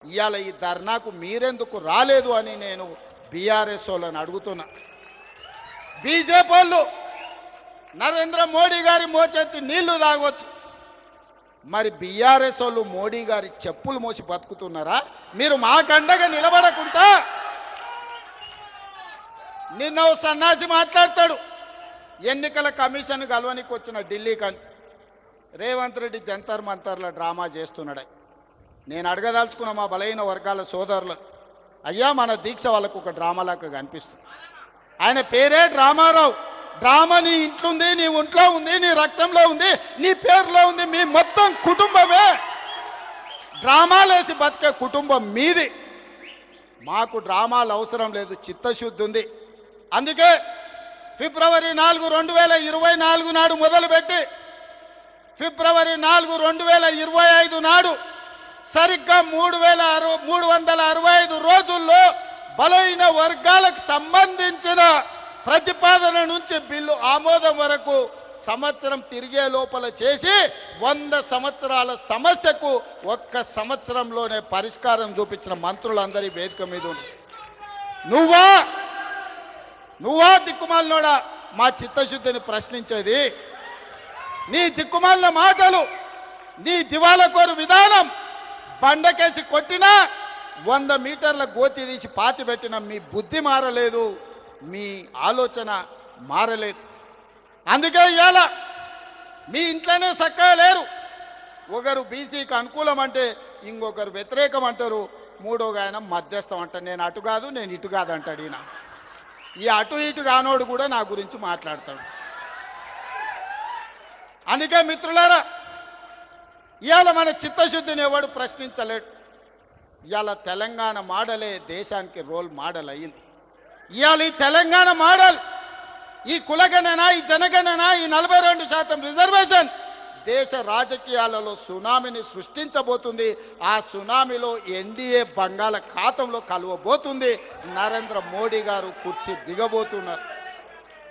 ఇవాళ ఈ ధర్నాకు మీరెందుకు రాలేదు అని నేను బీఆర్ఎస్ వాళ్ళని అడుగుతున్నా. బీజేపీ వాళ్ళు నరేంద్ర మోడీ గారి మోచెత్తి నీళ్లు తాగొచ్చు, మరి బీఆర్ఎస్ వాళ్ళు మోడీ గారి చెప్పులు మోసి బతుకుతున్నారా? మీరు మాకండగా నిలబడకుండా నిన్న ఓ సన్నాసి మాట్లాడతాడు, ఎన్నికల కమిషన్ కలవనికి వచ్చిన ఢిల్లీకని రేవంత్ రెడ్డి జంతర్ మంతర్ల డ్రామా చేస్తున్నాడు. నేను అడగదలుచుకున్న మా బలైన వర్గాల సోదరులు, అయ్యా మన దీక్ష వాళ్ళకు ఒక డ్రామాలాగా కనిపిస్తుంది. ఆయన పేరే డ్రామారావు. డ్రామా నీ ఇంట్లో ఉంది, నీ ఒంట్లో ఉంది, నీ రక్తంలో ఉంది, నీ పేరులో ఉంది, మీ మొత్తం కుటుంబమే డ్రామాలేసి బతికే కుటుంబం మీది. మాకు డ్రామాలు అవసరం లేదు, చిత్తశుద్ధి ఉంది. అందుకే ఫిబ్రవరి 4, 2024 నాడు మొదలుపెట్టి ఫిబ్రవరి 4, 2025 నాడు సరిగ్గా 365 రోజుల్లో బలైన వర్గాలకు సంబంధించిన ప్రతిపాదన నుంచి బిల్లు ఆమోదం వరకు సంవత్సరం తిరిగే లోపల చేసి 100 సంవత్సరాల సమస్యకు ఒక్క సంవత్సరంలోనే పరిష్కారం చూపించిన మంత్రులందరి వేదిక మీద ఉంది. నువ్వా దిక్కుమాలినోడా మా చిత్తశుద్ధిని ప్రశ్నించేది? నీ దిక్కుమాలిన మాటలు, నీ దివాలకోరు విధానం, బండకేసి కొట్టినా 100 మీటర్ల గోతి తీసి పాతి పెట్టిన మీ బుద్ధి మారలేదు, మీ ఆలోచన మారలేదు. అందుకే ఇవాళ మీ ఇంట్లోనే చక్కగా లేరు. ఒకరు బీసీకి అనుకూలం అంటే ఇంకొకరు వ్యతిరేకం అంటారు, మూడోగా ఆయన మధ్యస్థం అంటారు. నేను అటు కాదు, నేను ఇటు కాదు అంటాడు. ఈయన ఈ అటు ఇటు కానోడు కూడా నా గురించి మాట్లాడతాడు. అందుకే మిత్రులారా, ఇవాళ మన చిత్తశుద్ధిని ఎవడు ప్రశ్నించలేడు. ఇవాళ తెలంగాణ మోడలే దేశానికి రోల్ మోడల్ అయ్యింది. ఇవాళ ఈ తెలంగాణ మోడల్, ఈ కులగణన, ఈ జనగణన, ఈ 42% రిజర్వేషన్ దేశ రాజకీయాలలో సునామీని సృష్టించబోతుంది. ఆ సునామీలో ఎన్డీఏ బంగాళాఖాతంలో కలవబోతుంది. నరేంద్ర మోడీ గారు కుర్చీ దిగబోతున్నారు.